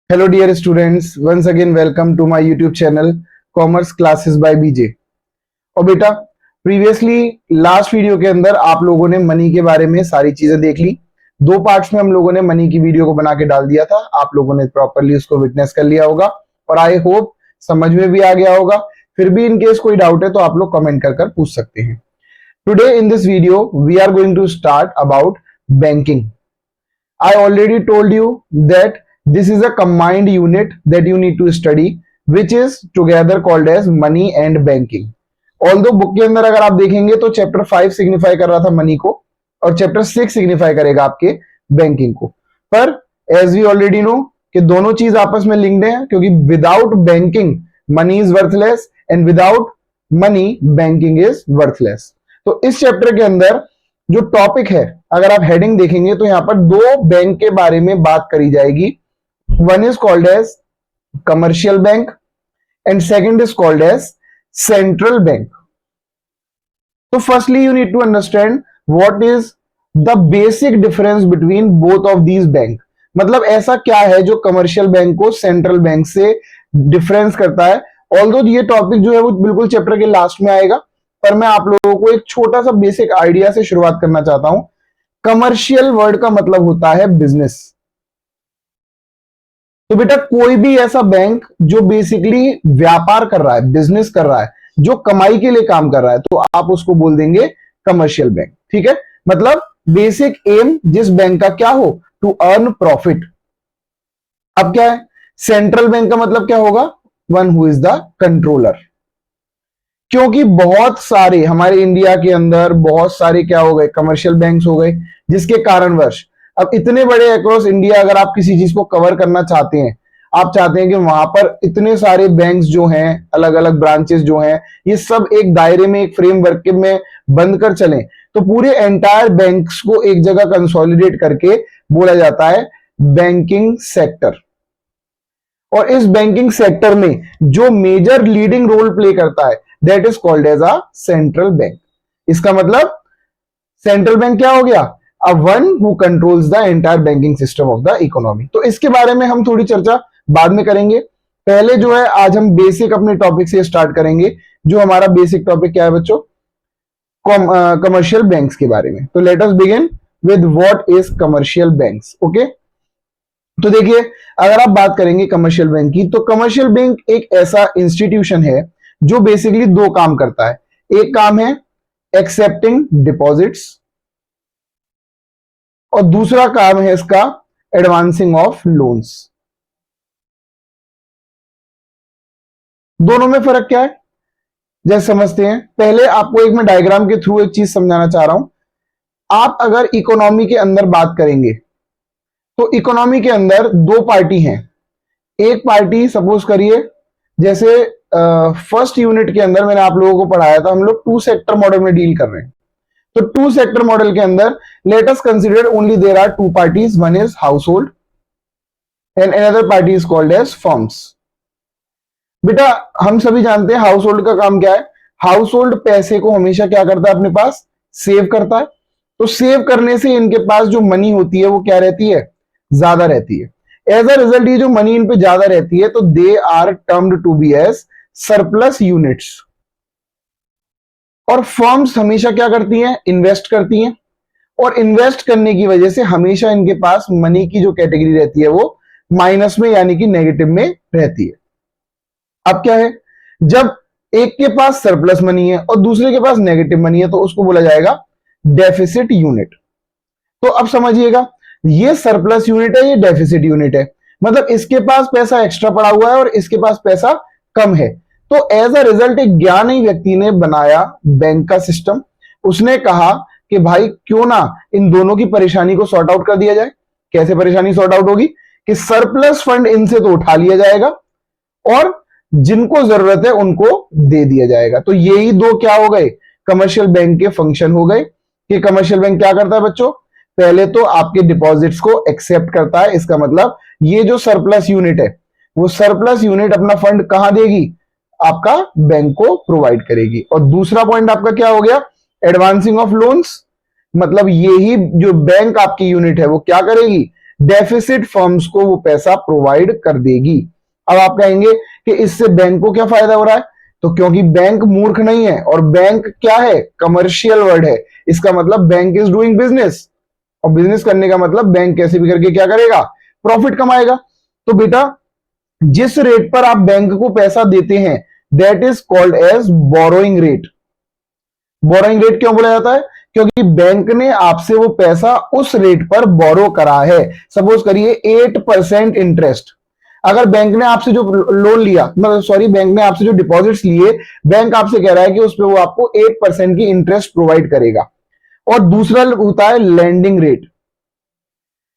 Hello dear students, once again welcome to my YouTube channel Commerce Classes by BJ। और बेटा previously last video के अंदर आप लोगों ने मनी के बारे में सारी चीजें देख ली। दो पार्ट्स में हम लोगों ने मनी की वीडियो को बना के डाल दिया था, आप लोगों ने प्रॉपरली उसको विटनेस कर लिया होगा और आई होप समझ में भी आ गया होगा। फिर भी इन केस कोई डाउट है तो आप लोग कमेंट कर पूछ सकते हैं। Today in this video we are going to start about banking. I already told you that this is a combined unit that you need to study, which is together called as money and banking. Although book के अंदर अगर आप देखेंगे तो chapter 5 signify कर रहा था money को और चैप्टर 6 सिग्निफाई करेगा आपके बैंकिंग को, पर एज वी ऑलरेडी नो कि दोनों चीज आपस में लिंक्ड है, क्योंकि without banking money is worthless and without money banking is worthless. तो इस चैप्टर के अंदर जो टॉपिक है, अगर आप हेडिंग देखेंगे तो यहां पर दो बैंक के बारे में बात करी जाएगी। One is called as commercial bank and second is called as central bank. तो firstly you need to understand what is the basic difference between both of these bank. मतलब ऐसा क्या है जो कमर्शियल बैंक को सेंट्रल बैंक से difference करता है। ऑल्दो ये टॉपिक जो है वो बिल्कुल चैप्टर के लास्ट में आएगा, पर मैं आप लोगों को एक छोटा सा बेसिक आइडिया से शुरुआत करना चाहता हूं। कमर्शियल वर्ड का मतलब होता है बिजनेस। तो बेटा कोई भी ऐसा बैंक जो बेसिकली व्यापार कर रहा है, बिजनेस कर रहा है, जो कमाई के लिए काम कर रहा है, तो आप उसको बोल देंगे कमर्शियल बैंक। ठीक है, मतलब बेसिक एम जिस बैंक का क्या हो, टू अर्न प्रॉफिट। अब क्या है, सेंट्रल बैंक का मतलब क्या होगा, one who is the controller. क्योंकि बहुत सारे हमारे इंडिया के अंदर बहुत सारे क्या हो गए, कमर्शियल बैंक्स हो गए, जिसके कारणवश अब इतने बड़े अक्रॉस इंडिया अगर आप किसी चीज को कवर करना चाहते हैं, आप चाहते हैं कि वहां पर इतने सारे बैंक्स जो हैं, अलग अलग ब्रांचेस जो हैं, ये सब एक दायरे में, एक फ्रेमवर्क में बंद कर चलें, तो पूरे एंटायर बैंक्स को एक जगह कंसोलिडेट करके बोला जाता है बैंकिंग सेक्टर। और इस बैंकिंग सेक्टर में जो मेजर लीडिंग रोल प्ले करता है that is called as a central bank. इसका मतलब सेंट्रल बैंक क्या हो गया, a one who controls the entire banking system of the economy. तो इसके बारे में हम थोड़ी चर्चा बाद में करेंगे। पहले जो है आज हम बेसिक अपने टॉपिक से स्टार्ट करेंगे। जो हमारा बेसिक टॉपिक क्या है बच्चों, कमर्शियल बैंक्स के बारे में। तो let us begin with what is commercial banks. Okay, तो देखिए अगर आप बात करेंगे कमर्शियल बैंक की, तो कमर्शियल बैंक एक ऐसा इंस्टीट्यूशन है जो बेसिकली दो काम करता है। एक काम है एक्सेप्टिंग डिपॉजिट्स और दूसरा काम है इसका एडवांसिंग ऑफ लोन्स। दोनों में फर्क क्या है जैसे समझते हैं। पहले आपको एक मैं डायग्राम के थ्रू एक चीज समझाना चाह रहा हूं। आप अगर इकोनॉमी के अंदर बात करेंगे तो इकोनॉमी के अंदर दो पार्टी हैं। एक पार्टी सपोज करिए, जैसे फर्स्ट यूनिट के अंदर मैंने आप लोगों को पढ़ाया था, हम लोग टू सेक्टर मॉडल में डील कर रहे हैं। तो टू सेक्टर मॉडल के अंदर let us consider only there are two parties, one is household and another party is called as firms. बेटा हम सभी जानते हैं हाउस होल्ड का काम क्या है। हाउस होल्ड पैसे को हमेशा क्या करता है, अपने पास सेव करता है। तो सेव करने से इनके पास जो मनी होती है वो क्या रहती है, ज्यादा रहती है। एज अ रिजल्ट ये जो मनी इन पे ज्यादा रहती है तो they are termed to be as surplus units. और फर्म्स हमेशा क्या करती हैं, इन्वेस्ट करती हैं, और इन्वेस्ट करने की वजह से हमेशा इनके पास मनी की जो कैटेगरी रहती है वो माइनस में यानी कि नेगेटिव में रहती है। अब क्या है, जब एक के पास सरप्लस मनी है और दूसरे के पास नेगेटिव मनी है तो उसको बोला जाएगा डेफिसिट यूनिट। तो अब समझिएगा, ये सरप्लस यूनिट है, ये डेफिसिट यूनिट है। मतलब इसके पास पैसा एक्स्ट्रा पड़ा हुआ है और इसके पास पैसा कम है। तो एज अ रिजल्ट एक ज्ञानी व्यक्ति ने बनाया बैंक का सिस्टम। उसने कहा कि भाई क्यों ना इन दोनों की परेशानी को सॉर्ट आउट कर दिया जाए। कैसे परेशानी सॉर्ट आउट होगी कि सरप्लस फंड इनसे तो उठा लिया जाएगा और जिनको जरूरत है उनको दे दिया जाएगा। तो यही दो क्या हो गए, कमर्शियल बैंक के फंक्शन हो गए। कि कमर्शियल बैंक क्या करता है बच्चों, पहले तो आपके डिपॉजिट्स को एक्सेप्ट करता है। इसका मतलब ये जो सरप्लस यूनिट है वो सरप्लस यूनिट अपना फंड कहां देगी, आपका बैंक को प्रोवाइड करेगी। और दूसरा पॉइंट आपका क्या हो गया, एडवांसिंग ऑफ लोन्स। मतलब यही जो बैंक आपकी यूनिट है वो क्या करेगी, डेफिसिट फर्म्स को वो पैसा प्रोवाइड कर देगी। अब आप कहेंगे कि इससे बैंक को क्या फायदा हो रहा है, तो क्योंकि बैंक मूर्ख नहीं है, और बैंक क्या है, कमर्शियल वर्ड है, इसका मतलब बैंक इज डूइंग बिजनेस, और बिजनेस करने का मतलब बैंक कैसे भी करके क्या करेगा, प्रॉफिट कमाएगा। तो बेटा जिस रेट पर आप बैंक को पैसा देते हैं that is called as borrowing rate. Borrowing rate क्यों बोला जाता है, क्योंकि बैंक ने आपसे वो पैसा उस रेट पर बोरो करा है। सपोज करिए 8% इंटरेस्ट, अगर बैंक ने आपसे जो लोन लिया, मतलब सॉरी बैंक ने आपसे जो डिपॉजिट्स लिए, बैंक आपसे कह रहा है कि उस पर वो आपको 8% की इंटरेस्ट प्रोवाइड करेगा। और दूसरा होता है लैंडिंग रेट।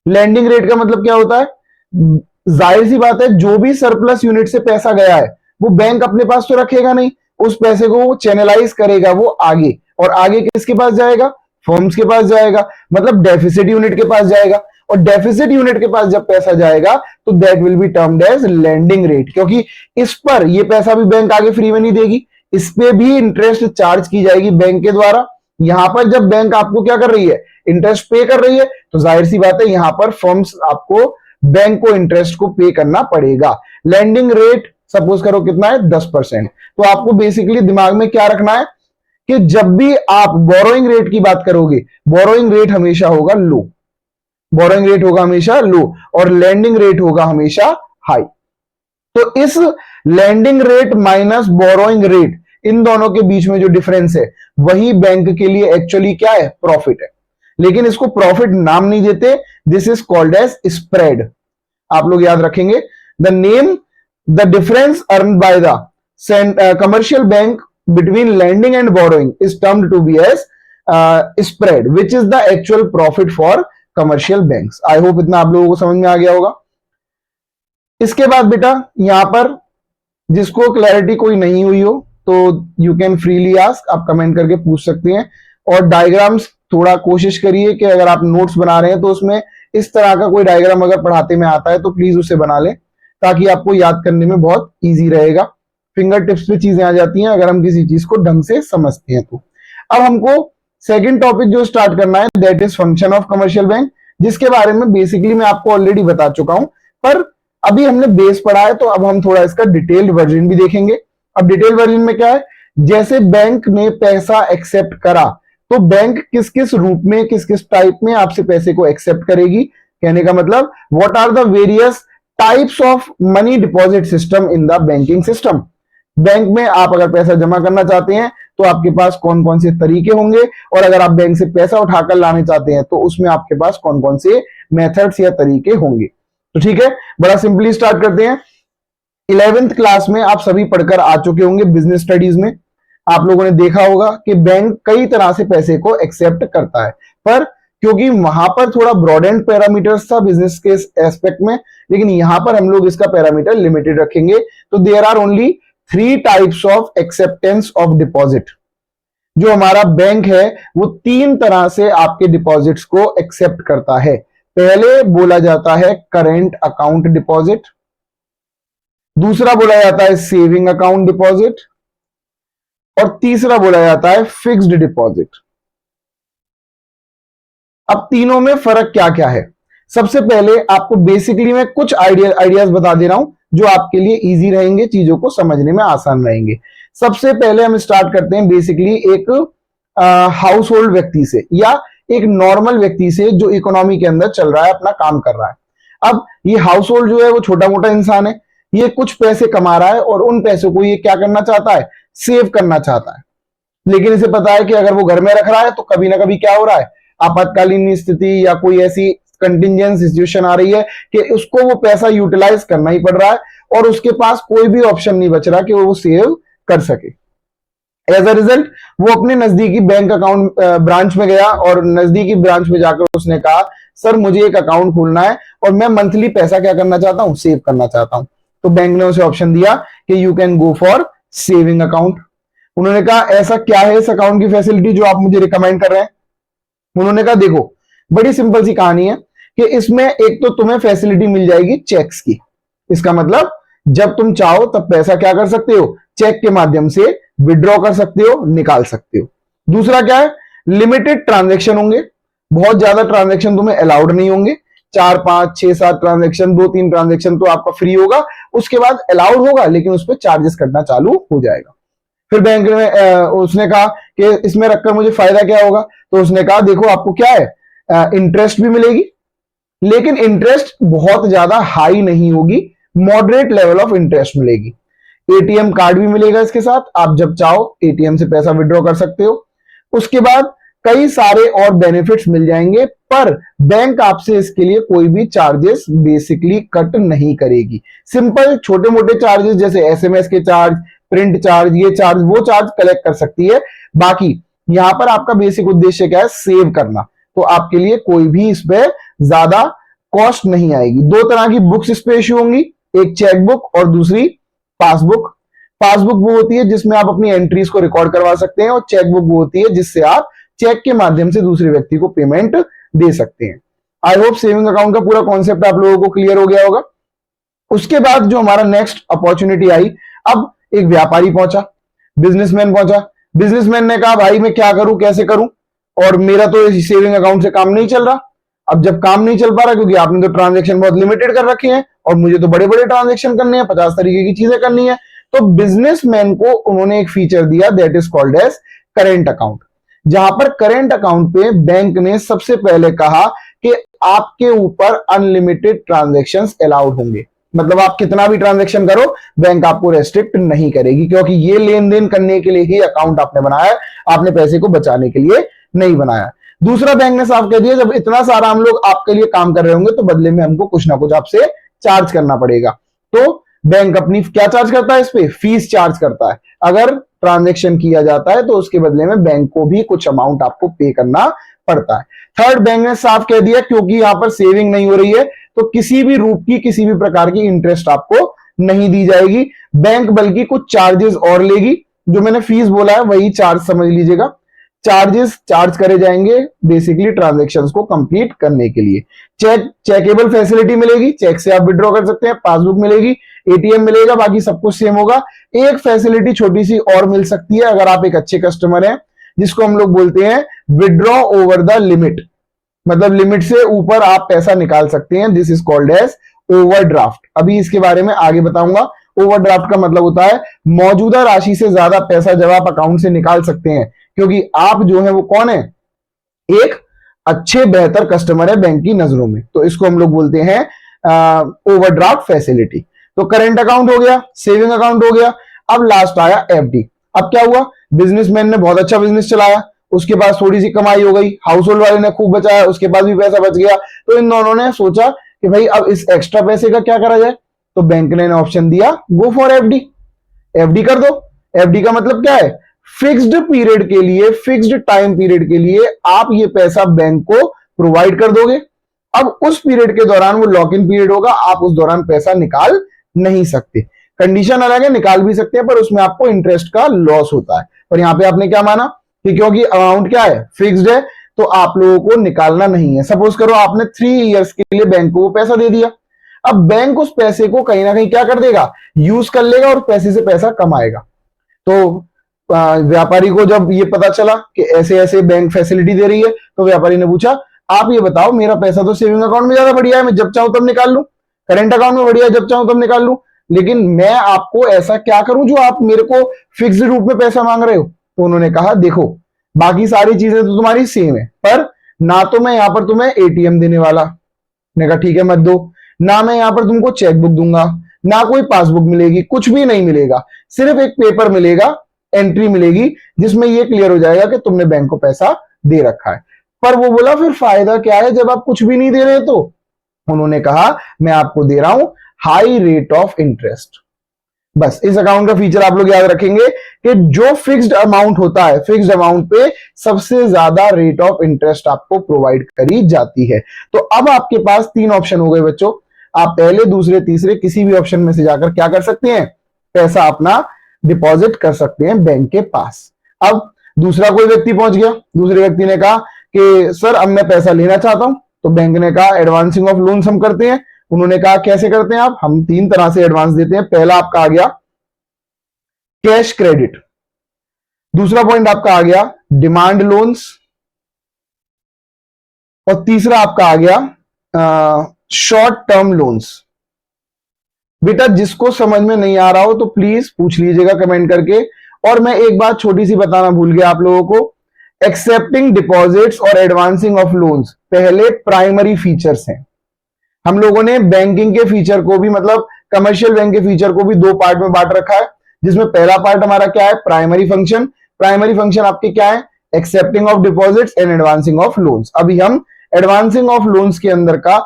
लैंडिंग रेट का मतलब क्या होता है, जाहिर सी बात है जो भी सरप्लस यूनिट से पैसा गया है वो बैंक अपने पास तो रखेगा नहीं, उस पैसे को वो चैनलाइज करेगा वो आगे, और आगे किसके पास जाएगा, फर्म्स के पास जाएगा, मतलब डेफिसिट यूनिट के पास जाएगा। और डेफिसिट यूनिट के पास जब पैसा जाएगा तो that will be termed as lending rate, क्योंकि इस पर ये पैसा भी बैंक आगे फ्री में नहीं देगी, इस पे भी इंटरेस्ट चार्ज की जाएगी बैंक के द्वारा। यहां पर जब बैंक आपको क्या कर रही है, इंटरेस्ट पे कर रही है, तो जाहिर सी बात है यहां पर फर्म्स आपको बैंक को इंटरेस्ट को पे करना पड़ेगा। लैंडिंग रेट सपोज करो कितना है, 10%। तो आपको बेसिकली दिमाग में क्या रखना है कि जब भी आप बोरोइंग रेट की बात करोगे, बोरोइंग रेट हमेशा होगा लो, बोरोइंग रेट होगा हमेशा लो, और लैंडिंग रेट होगा हमेशा हाई। तो इस landing rate minus borrowing rate, इन दोनों के बीच में जो डिफरेंस है वही बैंक के लिए एक्चुअली क्या है, प्रॉफिट है। लेकिन इसको प्रॉफिट नाम नहीं देते, this is called as spread. आप लोग याद रखेंगे, the name the difference earn by the commercial bank between lending and borrowing is termed to be as spread which is the actual profit for commercial banks. I hope इतना आप लोगों को समझ में आ गया होगा। इसके बाद बेटा यहां पर जिसको क्लैरिटी कोई नहीं हुई हो तो यू कैन फ्रीली आस्क, आप कमेंट करके पूछ सकते हैं। और डायग्राम्स थोड़ा कोशिश करिए कि अगर आप नोट्स बना रहे हैं तो उसमें इस तरह का कोई डायग्राम अगर पढ़ाते में आता है तो प्लीज उसे बना लें, ताकि आपको याद करने में बहुत इजी रहेगा। फिंगर टिप्स पे चीजें आ जाती हैं अगर हम किसी चीज को ढंग से समझते हैं तो। अब हमको सेकंड टॉपिक जो स्टार्ट करना है that is function of commercial bank, जिसके बारे में बेसिकली मैं आपको ऑलरेडी बता चुका हूं, पर अभी हमने बेस पढ़ा है तो अब हम थोड़ा इसका डिटेल्ड वर्जन भी देखेंगे। अब डिटेल वर्जन में क्या है, जैसे बैंक ने पैसा एक्सेप्ट करा तो बैंक किस किस रूप में, किस किस टाइप में आपसे पैसे को एक्सेप्ट करेगी। कहने का मतलब what are the various types of money deposit system in the banking system. Bank में आप अगर पैसा जमा करना चाहते हैं तो आपके पास कौन कौन से तरीके होंगे, और अगर आप बैंक से पैसा उठाकर लाने चाहते हैं तो उसमें आपके पास कौन कौन से मेथड्स या तरीके होंगे। तो ठीक है, बड़ा सिंपली स्टार्ट करते हैं। 11th क्लास में आप सभी पढ़कर आ चुके होंगे, बिजनेस स्टडीज में आप लोगों ने देखा होगा कि बैंक कई तरह से पैसे को एक्सेप्ट करता है, पर क्योंकि वहां पर थोड़ा ब्रॉड एंड पैरामीटर्स था बिजनेस के एस्पेक्ट में, लेकिन यहां पर हम लोग इसका पैरामीटर लिमिटेड रखेंगे। तो there are only 3 types of acceptance of deposit. जो हमारा बैंक है वो 3 तरह से आपके डिपॉजिट्स को एक्सेप्ट करता है। पहले बोला जाता है करेंट अकाउंट डिपॉजिट, दूसरा बोला जाता है सेविंग अकाउंट डिपॉजिट, और तीसरा बोला जाता है फिक्स्ड डिपॉजिट। अब तीनों में फर्क क्या क्या है, सबसे पहले आपको बेसिकली मैं कुछ आइडियाज बता दे रहा हूं जो आपके लिए इजी रहेंगे, चीजों को समझने में आसान रहेंगे। सबसे पहले हम स्टार्ट करते हैं बेसिकली एक हाउस होल्ड व्यक्ति से, या एक नॉर्मल व्यक्ति से जो इकोनॉमी के अंदर चल रहा है, अपना काम कर रहा है। अब ये हाउस होल्ड जो है वो छोटा मोटा इंसान है, ये कुछ पैसे कमा रहा है और उन पैसों को ये क्या करना चाहता है, सेव करना चाहता है। लेकिन इसे पता है कि अगर वो घर में रख रहा है तो कभी ना कभी क्या हो रहा है, आपातकालीन स्थिति या कोई ऐसी कंटिजेंट सिचुएशन आ रही है कि उसको वो पैसा यूटिलाइज करना ही पड़ रहा है, और उसके पास कोई भी ऑप्शन नहीं बच रहा कि वो सेव कर सके। एज अ रिजल्ट वो अपने नजदीकी बैंक अकाउंट ब्रांच में गया, और नजदीकी ब्रांच में जाकर उसने कहा सर मुझे एक अकाउंट खोलना है और मैं मंथली पैसा क्या करना चाहता हूं, सेव करना चाहता हूं। तो बैंक ने उसे ऑप्शन दिया कि you can go for saving account. उन्होंने कहा ऐसा क्या है इस अकाउंट की फैसिलिटी जो आप मुझे रिकमेंड कर रहे हैं। उन्होंने कहा देखो बड़ी सिंपल सी कहानी है कि इसमें एक तो तुम्हें फैसिलिटी मिल जाएगी चेक्स की। इसका मतलब जब तुम चाहो तब पैसा क्या कर सकते हो, चेक के माध्यम से विड्रॉ कर सकते हो, निकाल सकते हो। दूसरा क्या है, लिमिटेड ट्रांजैक्शन होंगे, बहुत ज्यादा ट्रांजैक्शन तुम्हें अलाउड नहीं होंगे। 4 5 6 7 ट्रांजेक्शन, 2 3 ट्रांजेक्शन तो आपका फ्री होगा, उसके बाद अलाउड होगा लेकिन उस पर चार्जेस कटना चालू हो जाएगा। फिर बैंक में उसने कहा कि इसमें रखकर मुझे फायदा क्या होगा, तो उसने कहा देखो आपको क्या है, इंटरेस्ट भी मिलेगी लेकिन इंटरेस्ट बहुत ज्यादा हाई नहीं होगी, मॉडरेट लेवल ऑफ इंटरेस्ट मिलेगी। एटीएम कार्ड भी मिलेगा इसके साथ, आप जब चाहो एटीएम से पैसा विड्रॉ कर सकते हो। उसके बाद कई सारे और बेनिफिट्स मिल जाएंगे, पर बैंक आपसे इसके लिए कोई भी चार्जेस बेसिकली कट नहीं करेगी। सिंपल छोटे मोटे चार्जेस जैसे एसएमएस के चार्ज, प्रिंट चार्ज, ये चार्ज वो चार्ज कलेक्ट कर सकती है। बाकी यहां पर आपका बेसिक उद्देश्य क्या है, सेव करना, तो आपके लिए कोई भी इस पे ज्यादा कॉस्ट नहीं आएगी। दो तरह की बुक्स इस पे इश्यू होंगी, एक चेकबुक और दूसरी पासबुक। पासबुक वो होती है जिसमें आप अपनी एंट्रीज को रिकॉर्ड करवा सकते हैं, और चेकबुक वो होती है जिससे आप चेक के माध्यम से दूसरे व्यक्ति को पेमेंट दे सकते हैं। आई होप सेविंग अकाउंट का पूरा कॉन्सेप्ट आप लोगों को क्लियर हो गया होगा। उसके बाद जो हमारा नेक्स्ट अपॉर्चुनिटी आई, अब एक व्यापारी पहुंचा, बिजनेसमैन पहुंचा। बिजनेसमैन ने कहा भाई मैं क्या करूं, कैसे करूं, और मेरा तो सेविंग अकाउंट से काम नहीं चल रहा। अब जब काम नहीं चल पा रहा क्योंकि आपने तो ट्रांजेक्शन बहुत लिमिटेड कर रखे हैं और मुझे तो बड़े बड़े ट्रांजेक्शन करने हैं, 50 तरीके की चीजें करनी है, तो बिजनेसमैन को उन्होंने एक फीचर दिया that is called as current account. जहां पर करेंट अकाउंट पे बैंक ने सबसे पहले कहा कि आपके ऊपर अनलिमिटेड ट्रांजेक्शन्स अलाउड होंगे, मतलब आप कितना भी ट्रांजेक्शन करो बैंक आपको रेस्ट्रिक्ट नहीं करेगी, क्योंकि ये लेन देन करने के लिए ही अकाउंट आपने बनाया है, आपने पैसे को बचाने के लिए नहीं बनाया। दूसरा, बैंक ने साफ कह दिया जब इतना सारा हम लोग आपके लिए काम कर रहे होंगे तो बदले में हमको कुछ ना कुछ आपसे चार्ज करना पड़ेगा। तो बैंक अपनी क्या चार्ज करता है, इस पे फीस चार्ज करता है। अगर ट्रांजेक्शन किया जाता है तो उसके बदले में बैंक को भी कुछ अमाउंट आपको पे करना पड़ता है। थर्ड, बैंक ने साफ कह दिया क्योंकि यहां पर सेविंग नहीं हो रही है तो किसी भी रूप की, किसी भी प्रकार की इंटरेस्ट आपको नहीं दी जाएगी। बैंक बल्कि कुछ चार्जेस और लेगी, जो मैंने फीस बोला है वही चार्ज समझ लीजिएगा। चार्जेस चार्ज करे जाएंगे बेसिकली ट्रांजेक्शन्स को कंप्लीट करने के लिए। चेकेबल फैसिलिटी मिलेगी, चेक से आप विड्रॉ कर सकते हैं, पासबुक मिलेगी, एटीएम मिलेगा, बाकी सब कुछ सेम होगा। एक फैसिलिटी छोटी सी और मिल सकती है अगर आप एक अच्छे कस्टमर हैं, जिसको हम लोग बोलते हैं विड्रॉ ओवर द लिमिट, मतलब लिमिट से ऊपर आप पैसा निकाल सकते हैं, this is called as overdraft. अभी इसके बारे में आगे बताऊंगा। ओवरड्राफ्ट का मतलब होता है मौजूदा राशि से ज्यादा पैसा जब आप अकाउंट से निकाल सकते हैं, क्योंकि आप जो है वो कौन है, एक अच्छे बेहतर कस्टमर है बैंक की नजरों में, तो इसको हम लोग बोलते हैं ओवरड्राफ्ट फैसिलिटी। तो करेंट अकाउंट हो गया, सेविंग अकाउंट हो गया, अब लास्ट आया एफडी। अब क्या हुआ, बिजनेसमैन ने बहुत अच्छा बिजनेस चलाया, उसके पास थोड़ी सी कमाई हो गई, हाउस होल्ड वाले ने खूब बचाया, उसके पास भी पैसा बच गया, तो इन दोनों ने सोचा कि भाई अब इस एक्स्ट्रा पैसे का क्या करा जाए, तो बैंक ने ऑप्शन दिया गो फॉर एफडी। एफडी कर दो। एफडी का मतलब क्या है, फिक्स्ड पीरियड के लिए, फिक्स्ड टाइम पीरियड के लिए आप ये पैसा बैंक को प्रोवाइड कर दोगे। अब उस पीरियड के दौरान वो लॉक इन पीरियड होगा, आप उस दौरान पैसा निकाल नहीं सकते। कंडीशन अलग है, निकाल भी सकते हैं पर उसमें आपको इंटरेस्ट का लॉस होता है। और यहां पे आपने क्या माना कि क्योंकि अमाउंट क्या है, फिक्स्ड है, तो आप लोगों को निकालना नहीं है। सपोज करो आपने 3 इयर्स के लिए बैंक को वो पैसा दे दिया, अब बैंक उस पैसे को कहीं ना कहीं क्या कर देगा, यूज कर लेगा और पैसे से पैसा कमाएगा। तो व्यापारी को जब ये पता चला कि ऐसे ऐसे बैंक फैसिलिटी दे रही है, तो व्यापारी ने पूछा आप ये बताओ मेरा पैसा तो सेविंग अकाउंट में ज्यादा बढ़िया है, मैं जब चाहूं तब निकाल लूं, करेंट अकाउंट में बढ़िया है जब चाहूं तब निकाल लूं, लेकिन मैं आपको ऐसा क्या करूं जो आप मेरे को फिक्स्ड रूप में पैसा मांग रहे हो। तो उन्होंने कहा देखो बाकी सारी चीजें तो तुम्हारी सेम है, पर ना तो मैं यहां पर तुम्हें एटीएम देने वाला, मैंने कहा ठीक है मत दो, ना मैं यहां पर तुमको चेकबुक दूंगा, ना कोई पासबुक मिलेगी, कुछ भी नहीं मिलेगा, सिर्फ एक पेपर मिलेगा, एंट्री मिलेगी जिसमें ये क्लियर हो जाएगा कि तुमने बैंक को पैसा दे रखा है। पर वो बोला फिर फायदा क्या है जब आप कुछ भी नहीं दे रहे, तो उन्होंने कहा मैं आपको दे रहा हूं हाई रेट ऑफ इंटरेस्ट। बस इस अकाउंट का फीचर आप लोग याद रखेंगे कि जो फिक्स्ड अमाउंट होता है, फिक्स्ड अमाउंट पे सबसे ज्यादा रेट ऑफ इंटरेस्ट आपको प्रोवाइड करी जाती है। तो अब आपके पास 3 ऑप्शन हो गए बच्चों, आप पहले दूसरे तीसरे किसी भी ऑप्शन में से जाकर क्या कर सकते हैं, पैसा अपना डिपॉजिट कर सकते हैं बैंक के पास। अब दूसरा कोई व्यक्ति पहुंच गया, दूसरे व्यक्ति ने कहा कि सर अब मैं पैसा लेना चाहता हूं, तो बैंक ने कहा एडवांसिंग ऑफ लोन्स हम करते हैं। उन्होंने कहा कैसे करते हैं आप, हम 3 तरह से एडवांस देते हैं। पहला आपका आ गया कैश क्रेडिट, दूसरा पॉइंट आपका आ गया डिमांड लोन्स, और तीसरा आपका आ गया शॉर्ट टर्म लोन्स। बेटा जिसको समझ में नहीं आ रहा हो तो प्लीज पूछ लीजिएगा कमेंट करके। और मैं एक बात छोटी सी बताना भूल गया आप लोगों को, एक्सेप्टिंग डिपॉजिट्स और एडवांसिंग ऑफ लोन्स पहले प्राइमरी फीचर्स हैं। हम लोगों ने बैंकिंग के फीचर को भी, मतलब कमर्शियल बैंक के फीचर को भी दो पार्ट में बांट रखा है, जिसमें पहला पार्ट हमारा क्या है, प्राइमरी फंक्शन। प्राइमरी फंक्शन आपके क्या है, accepting of deposits and advancing of loans. अभी हम एडवांसिंग ऑफ लोन्स के अंदर का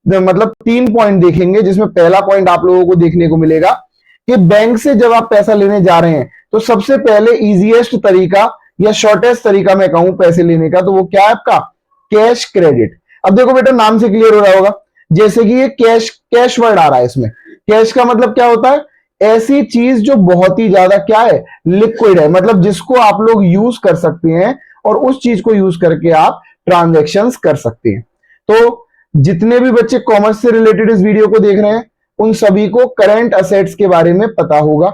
मतलब 3 पॉइंट देखेंगे, जिसमें पहला पॉइंट आप लोगों को देखने को मिलेगा कि बैंक से जब आप पैसा लेने जा रहे हैं तो सबसे पहले इजीएस्ट तरीका या शॉर्टेस्ट तरीका मैं कहूं पैसे लेने का, तो वो क्या है आपका, कैश क्रेडिट। अब देखो बेटा नाम से क्लियर हो रहा होगा, जैसे कि ये कैश वर्ड आ रहा है इसमें। कैश का मतलब क्या होता है, ऐसी चीज जो बहुत ही ज्यादा क्या है, लिक्विड है, मतलब जिसको आप लोग यूज कर सकते हैं और उस चीज को यूज करके आप ट्रांजैक्शंस कर सकते हैं। तो जितने भी बच्चे कॉमर्स से रिलेटेड इस वीडियो को देख रहे हैं उन सभी को करंट असेट्स के बारे में पता होगा,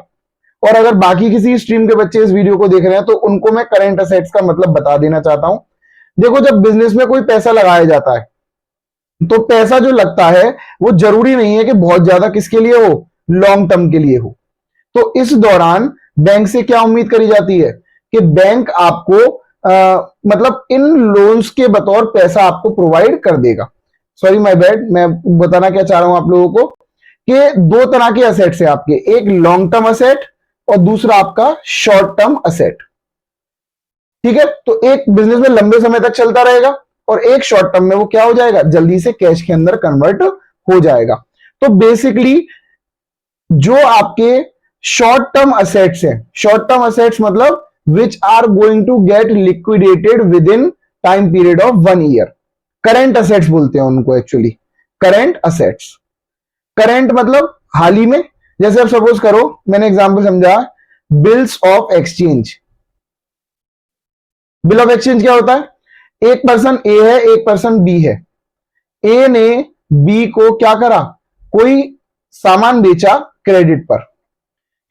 और अगर बाकी किसी स्ट्रीम के बच्चे इस वीडियो को देख रहे हैं तो उनको मैं करंट असेट्स का मतलब बता देना चाहता हूं। देखो जब बिजनेस में कोई पैसा लगाया जाता है तो पैसा जो लगता है वो जरूरी नहीं है कि बहुत ज्यादा किसके लिए हो, लॉन्ग टर्म के लिए हो। तो इस दौरान बैंक से क्या उम्मीद करी जाती है कि बैंक आपको मतलब इन लोन्स के बतौर पैसा आपको प्रोवाइड कर देगा। सॉरी माय बैड, मैं बताना क्या चाह रहा हूं आप लोगों को कि दो तरह के असेट्स है आपके, एक लॉन्ग टर्म असेट और दूसरा आपका शॉर्ट टर्म असेट। ठीक है, तो एक बिजनेस में लंबे समय तक चलता रहेगा और एक शॉर्ट टर्म में वो क्या हो जाएगा, जल्दी से कैश के अंदर कन्वर्ट हो जाएगा। तो बेसिकली जो आपके शॉर्ट टर्म असेट्स हैं, शॉर्ट टर्म असेट्स मतलब which are going to get liquidated within time period of 1 year, current assets बोलते हैं उनको एक्चुअली, करंट असेट्स। करंट मतलब हाल ही में, जैसे अब सपोज करो मैंने एग्जांपल समझा, bills of exchange. Bill of exchange क्या होता है, एक पर्सन ए है एक पर्सन बी है, ए ने बी को क्या करा, कोई सामान बेचा क्रेडिट पर,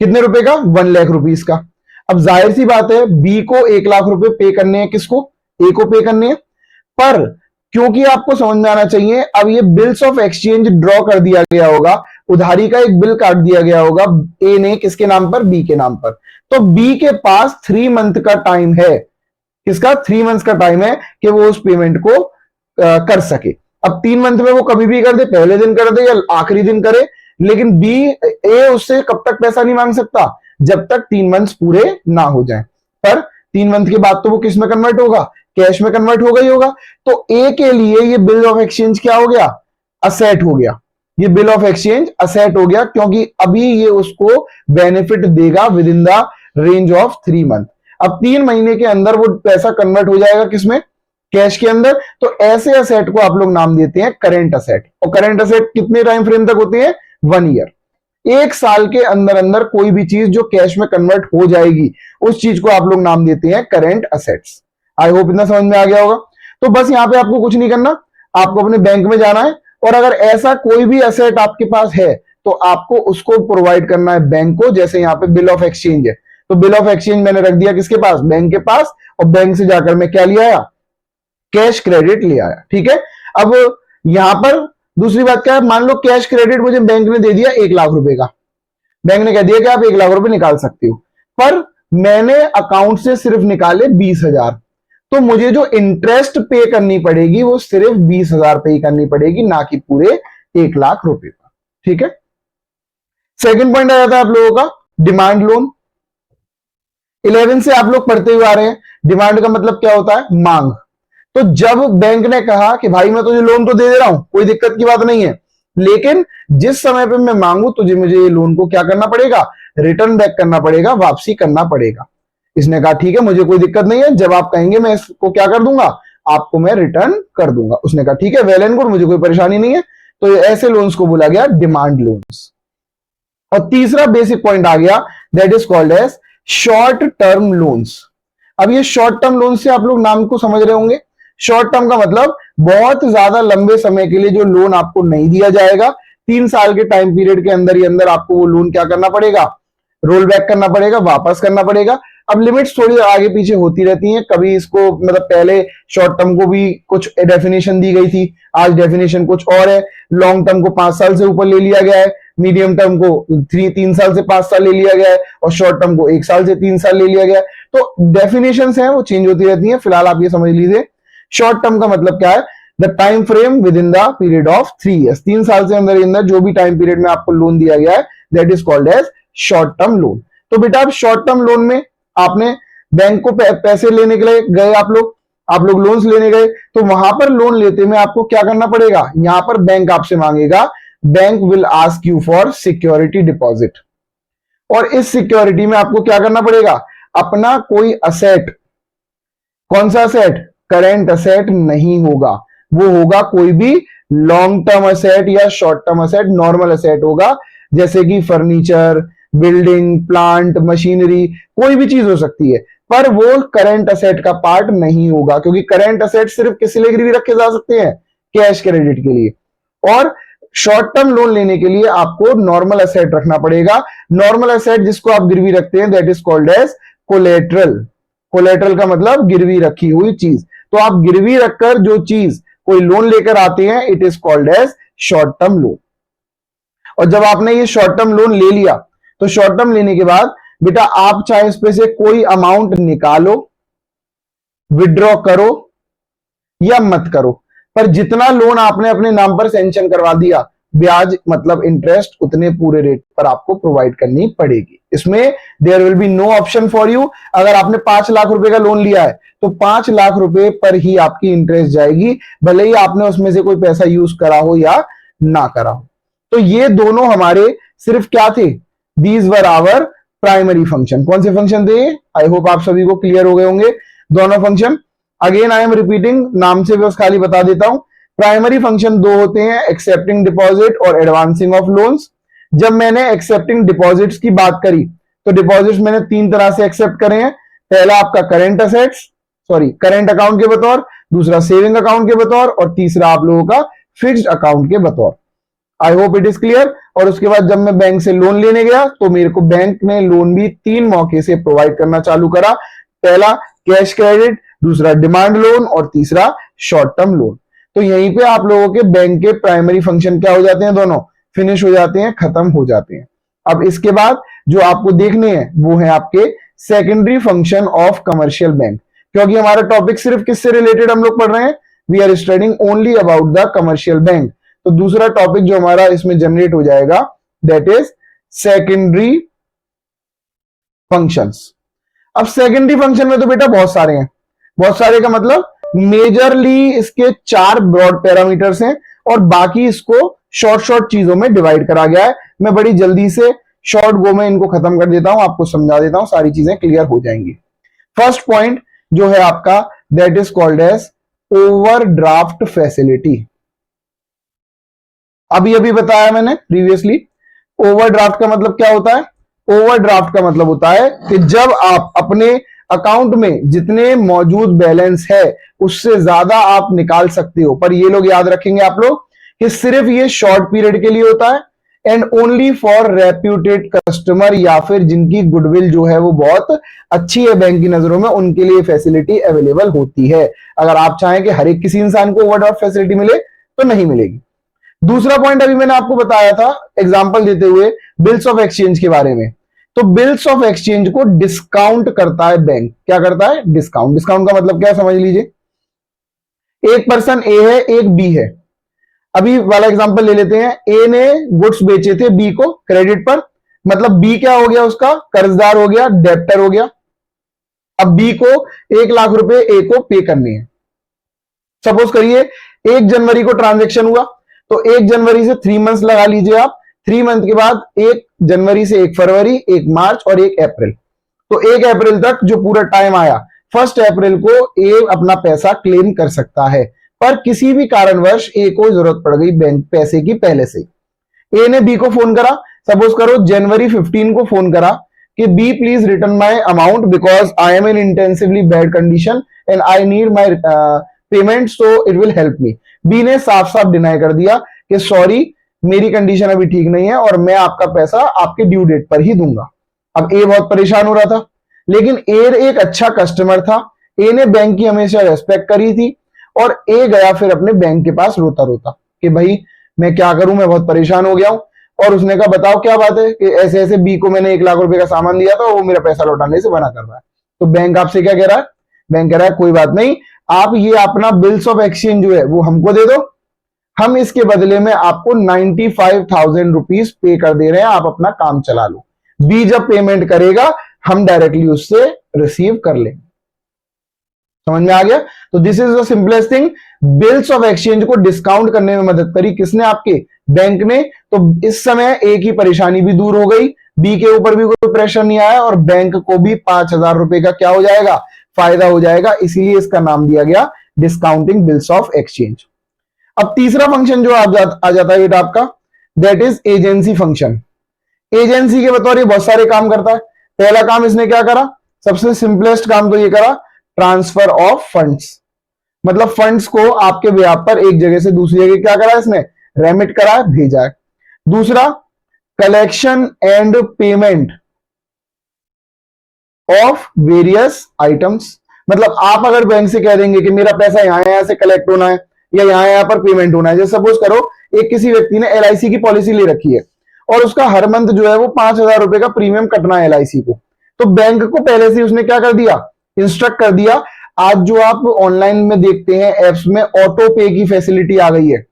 कितने रुपए का, 1 लाख रुपीस का। अब जाहिर सी बात है बी को 1 लाख रुपए पे करने हैं, किसको, ए को पे करने हैं। पर क्योंकि आपको समझ में आना चाहिए, अब ये बिल्स ऑफ एक्सचेंज ड्रॉ कर दिया गया होगा, उधारी का एक बिल काट दिया गया होगा ए ने किसके नाम पर, बी के नाम पर। तो बी के पास 3 मंथ का टाइम है, किसका, 3 मंथ का टाइम है कि वो उस पेमेंट को कर सके। अब 3 मंथ में वो कभी भी कर दे, पहले दिन कर दे या आखिरी दिन करे, लेकिन बी ए उससे कब तक पैसा नहीं मांग सकता, जब तक 3 मंथ पूरे ना हो जाए। पर 3 मंथ के बाद तो वो किस में कन्वर्ट होगा, कैश में कन्वर्ट होगा ही होगा। तो ए के लिए ये बिल ऑफ एक्सचेंज क्या हो गया, असेट हो गया। ये बिल ऑफ एक्सचेंज असेट हो गया क्योंकि अभी ये उसको बेनिफिट देगा with in the range of 3 month. अब 3 महीने के अंदर वो पैसा कन्वर्ट हो जाएगा किसमें, कैश के अंदर। तो ऐसे असेट को आप लोग नाम देते हैं करंट असेट। और करंट असेट कितने टाइम फ्रेम तक होते हैं, 1 ईयर। 1 साल के अंदर अंदर कोई भी चीज जो कैश में कन्वर्ट हो जाएगी उस चीज को आप लोग नाम देते हैं करंट असेट्स। आई होप इतना समझ में आ गया होगा। तो बस यहां पे आपको कुछ नहीं करना, आपको अपने बैंक में जाना है और अगर ऐसा कोई भी असेट आपके पास है तो आपको उसको प्रोवाइड करना है बैंक को। जैसे यहां पे बिल ऑफ एक्सचेंज है तो बिल ऑफ एक्सचेंज मैंने रख दिया किसके पास, बैंक के पास, और बैंक से जाकर मैं क्या ले आया, कैश क्रेडिट ले आया। ठीक है, अब यहां पर दूसरी बात क्या है, मान लो कैश क्रेडिट मुझे बैंक ने दे दिया 1 लाख रुपए का, बैंक ने कह दिया कि आप 1 लाख रुपए निकाल सकते हो, पर मैंने अकाउंट से सिर्फ निकाले 20,000, तो मुझे जो इंटरेस्ट पे करनी पड़ेगी वो सिर्फ 20,000 पे ही करनी पड़ेगी, ना कि पूरे 1 लाख रुपए का। ठीक है, सेकंड पॉइंट आ जाता है आप लोगों का डिमांड लोन। 11 से आप लोग पढ़ते हुए आ रहे हैं, डिमांड का मतलब क्या होता है, मांग। तो जब बैंक ने कहा कि भाई मैं तुझे लोन तो दे दे रहा हूं, कोई दिक्कत की बात नहीं है, लेकिन जिस समय पे मैं मांगू तुझे मुझे ये लोन को क्या करना पड़ेगा, रिटर्न बैक करना पड़ेगा, वापसी करना पड़ेगा। इसने कहा ठीक है मुझे कोई दिक्कत नहीं है, जब आप कहेंगे मैं इसको क्या कर दूंगा, आपको मैं रिटर्न कर दूंगा। उसने कहा ठीक है वेल एंड गुड, मुझे कोई परेशानी नहीं है। तो ऐसे लोन्स को बोला गया डिमांड लोन्स। और तीसरा बेसिक पॉइंट आ गया, that is called as short term loans. अब ये शॉर्ट टर्म लोन से आप लोग नाम को समझ रहे होंगे, शॉर्ट टर्म का मतलब बहुत ज्यादा लंबे समय के लिए जो लोन आपको नहीं दिया जाएगा, 3 साल के टाइम पीरियड के अंदर ही अंदर आपको वो लोन क्या करना पड़ेगा, रोल बैक करना पड़ेगा, वापस करना पड़ेगा। अब लिमिट्स थोड़ी आगे पीछे होती रहती हैं, कभी इसको मतलब पहले शॉर्ट टर्म को भी कुछ डेफिनेशन दी गई थी, आज डेफिनेशन कुछ और है। लॉन्ग टर्म को 5 साल से ऊपर ले लिया गया है, मीडियम टर्म को 3 साल से 5 साल ले लिया गया है, और शॉर्ट टर्म को 1 साल से 3 साल ले लिया गया है। तो डेफिनेशंस हैं वो चेंज होती रहती हैं। फिलहाल आप ये समझ लीजिए शॉर्ट टर्म का मतलब क्या है, the time frame with in the period of 3 years, 3 साल से अंदर जो भी टाइम पीरियड में आपको लोन दिया गया है, that is called as short term loan. तो बेटा आप शॉर्ट टर्म लोन में आपने बैंक को पैसे लेने के लिए गए, आप लोग लोन्स लेने गए, तो वहां पर लोन लेते में आपको क्या करना पड़ेगा, यहां पर बैंक आपसे मांगेगा, bank will ask you for security deposit, और इस सिक्योरिटी में आपको क्या करना पड़ेगा, अपना कोई असेट, कौन सा असेट, करेंट असेट नहीं होगा, वो होगा कोई भी लॉन्ग टर्म असेट या short term asset, normal asset होगा, जैसे कि फर्नीचर, बिल्डिंग, प्लांट, मशीनरी, कोई भी चीज हो सकती है, पर वो करंट असेट का पार्ट नहीं होगा, क्योंकि करंट असेट सिर्फ किस लिए गिरवी रखे जा सकते हैं, कैश क्रेडिट के लिए। और शॉर्ट टर्म लोन लेने के लिए आपको नॉर्मल असेट रखना पड़ेगा। नॉर्मल असेट जिसको आप गिरवी रखते हैं, that is called as collateral. Collateral का मतलब गिरवी रखी हुई चीज। तो आप गिरवी रखकर जो चीज कोई लोन लेकर आते हैं, it is called as short term loan. और जब आपने ये शॉर्ट टर्म लोन ले लिया, तो शॉर्ट टर्म लेने के बाद बेटा आप चाहे इस पे से कोई अमाउंट निकालो, विड्रॉ करो या मत करो, पर जितना लोन आपने अपने नाम पर सैंक्शन करवा दिया, ब्याज मतलब इंटरेस्ट उतने पूरे रेट पर आपको प्रोवाइड करनी पड़ेगी। इसमें there will be no option for you. अगर आपने 5 लाख रुपए का लोन लिया है, तो 5 लाख रुपए पर ही आपकी इंटरेस्ट जाएगी, भले ही आपने उसमें से कोई पैसा यूज करा हो या ना करा हो। तो ये दोनों हमारे सिर्फ क्या थे, these were our primary function. कौन से फंक्शन थे, आई होप आप सभी को क्लियर हो गए होंगे दोनों function. Again I am repeating, नाम से बस खाली बता देता हूं। प्राइमरी फंक्शन 2 होते हैं, एक्सेप्टिंग डिपॉजिट और एडवांसिंग ऑफ लोन्स। जब मैंने एक्सेप्टिंग डिपॉजिट्स की बात करी, तो डिपॉजिट्स मैंने 3 तरह से एक्सेप्ट करे हैं। पहला आपका करेंट असेट्स, करंट अकाउंट के बतौर, दूसरा सेविंग अकाउंट के बतौर, और तीसरा आप लोगों का फिक्स्ड अकाउंट के बतौर। I hope it is clear. और उसके बाद जब मैं बैंक से लोन लेने गया, तो मेरे को बैंक ने लोन भी 3 मौके से प्रोवाइड करना चालू करा। पहला कैश क्रेडिट, दूसरा डिमांड लोन, और तीसरा शॉर्ट टर्म लोन। तो यहीं पे आप लोगों के बैंक के प्राइमरी फंक्शन क्या हो जाते हैं, दोनों फिनिश हो जाते हैं, खत्म हो जाते हैं। अब इसके बाद जो आपको देखने हैं वो है आपके secondary function of commercial bank. क्योंकि हमारा टॉपिक सिर्फ किससे रिलेटेड हम लोग पढ़ रहे हैं, we are studying only about the commercial bank. तो दूसरा टॉपिक जो हमारा इसमें जनरेट हो जाएगा, दैट इज सेकेंडरी फंक्शंस। अब सेकेंडरी फंक्शन में तो बेटा बहुत सारे हैं, बहुत सारे का मतलब मेजरली इसके 4 ब्रॉड पैरामीटर्स हैं, और बाकी इसको शॉर्ट चीजों में डिवाइड करा गया है। मैं बड़ी जल्दी से शॉर्ट गो में इनको खत्म कर देता हूं, आपको समझा देता हूं, सारी चीजें क्लियर हो जाएंगी। फर्स्ट पॉइंट जो है आपका, that is called as overdraft facility. अभी बताया मैंने प्रीवियसली। ओवरड्राफ्ट का मतलब क्या होता है, ओवरड्राफ्ट का मतलब होता है कि जब आप अपने अकाउंट में जितने मौजूद बैलेंस है उससे ज्यादा आप निकाल सकते हो, पर ये लोग याद रखेंगे आप लोग कि सिर्फ ये शॉर्ट पीरियड के लिए होता है, and only for reputed customer, या फिर जिनकी गुडविल जो है वो बहुत अच्छी है बैंक की नजरों में, उनके लिए फैसिलिटी अवेलेबल होती है। अगर आप चाहें कि हर एक किसी इंसान को ओवरड्राफ्ट फैसिलिटी मिले, तो नहीं मिलेगी। दूसरा पॉइंट अभी मैंने आपको बताया था एग्जांपल देते हुए बिल्स ऑफ एक्सचेंज के बारे में। तो बिल्स ऑफ एक्सचेंज को डिस्काउंट करता है बैंक। क्या करता है, डिस्काउंट। डिस्काउंट का मतलब क्या है, समझ लीजिए। एक पर्सन ए है, एक बी है। अभी वाला एग्जांपल ले लेते हैं। ए ने गुड्स बेचे थे बी को क्रेडिट पर, मतलब बी क्या हो गया, उसका कर्जदार हो गया, डेप्टर हो गया। अब बी को 1 लाख रुपए ए को पे करने हैं। सपोज करिए 1 जनवरी को ट्रांजेक्शन हुआ, तो 1 जनवरी से 3 मंथ्स लगा लीजिए आप। 3 मंथ के बाद 1 जनवरी से 1 फरवरी, 1 मार्च और 1 अप्रैल। तो 1 अप्रैल तक जो पूरा टाइम आया, 1 अप्रैल को ए अपना पैसा क्लेम कर सकता है। पर किसी भी कारणवश ए को जरूरत पड़ गई बैंक पैसे की पहले से। ए ने बी को फोन करा, सपोज करो जनवरी 15 को फोन करा कि B please return my amount because I am in intensively bad condition and I need my payment so it will help me. B ने साफ साफ डिनाई कर दिया कि सॉरी मेरी कंडीशन अभी ठीक नहीं है और मैं आपका पैसा आपके ड्यू डेट पर ही दूंगा। अब ए बहुत परेशान हो रहा था, लेकिन ए एक अच्छा कस्टमर था, ए ने बैंक की हमेशा रेस्पेक्ट करी थी, और ए गया फिर अपने बैंक के पास रोता रोता कि भाई मैं क्या करूं, मैं बहुत परेशान हो गया हूं। और उसने कहा बताओ क्या बात है कि ऐसे ऐसे बी को मैंने 1 लाख रुपए का सामान दिया था, वो मेरा पैसा लौटाने से मना कर रहा है। तो बैंक आपसे क्या कह रहा है? बैंक कह रहा है कोई बात नहीं, आप ये अपना बिल्स ऑफ एक्सचेंज जो है वो हमको दे दो, हम इसके बदले में आपको 95,000 रुपीज पे कर दे रहे हैं, आप अपना काम चला लो। बी जब पेमेंट करेगा हम डायरेक्टली उससे रिसीव कर लेंगे। समझ में आ गया? तो this is the simplest thing. Bills of exchange को डिस्काउंट करने में मदद करी किसने? आपके बैंक ने। तो इस समय ए की परेशानी भी दूर हो गई, बी के ऊपर भी कोई प्रेशर नहीं आया, और बैंक को भी 5,000 रुपए का क्या हो जाएगा? फायदा हो जाएगा। इसीलिए इसका नाम दिया गया डिस्काउंटिंग बिल्स ऑफ एक्सचेंज। अब तीसरा फंक्शन जो आ जाता है बेटा आपका, that is agency function. Agency के बतौर ये बहुत सारे काम करता है। पहला काम इसने क्या करा? सबसे सिंपलेस्ट काम तो ये करा, ट्रांसफर ऑफ फंड्स। मतलब फंड्स को आपके ब्याह पर एक जगह से दूसरी जगह क्या करा इसने? रेमिट करा, भेजा है। दूसरा, collection and payment of various items. मतलब आप अगर बैंक से कह देंगे कि मेरा पैसा यहां से कलेक्ट होना है या यहां पर पेमेंट होना है, जैसे सपोज करो एक किसी व्यक्ति ने एलआईसी की पॉलिसी ले रखी है और उसका हर मंथ जो है वो 5,000 रुपए का प्रीमियम कटना है एलआईसी को, तो बैंक को पहले से उसने क्या कर दिया? इंस्ट्रक्ट कर दिया। आज जो आप ऑनलाइन में देखते हैं एप्स में ऑटो पे की फैसिलिटी आ गई है,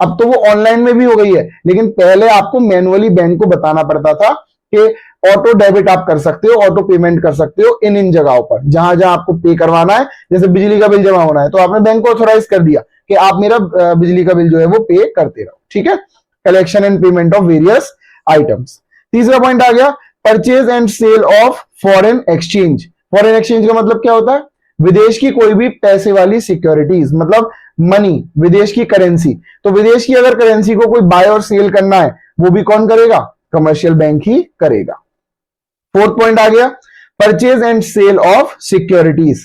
अब तो वो ऑनलाइन में भी हो गई है, लेकिन पहले आपको मैनुअली बैंक को बताना पड़ता था कि ऑटो डेबिट आप कर सकते हो, ऑटो पेमेंट कर सकते हो इन जगहों पर जहां जहां आपको पे करवाना है। जैसे बिजली का बिल जमा होना है तो आपने बैंक को ऑथोराइज कर दिया कि आप मेरा बिजली का बिल जो है वो पे करते रहो। ठीक है, collection and payment of various items. तीसरा पॉइंट आ गया, purchase and sale of foreign exchange. Foreign exchange का मतलब क्या होता है? विदेश की कोई भी पैसे वाली सिक्योरिटीज, मतलब मनी, विदेश की करेंसी। तो विदेश की अगर करेंसी को कोई बाय और सेल करना है वो भी कौन करेगा? कमर्शियल बैंक ही करेगा। फोर्थ पॉइंट आ गया, purchase and sale of securities.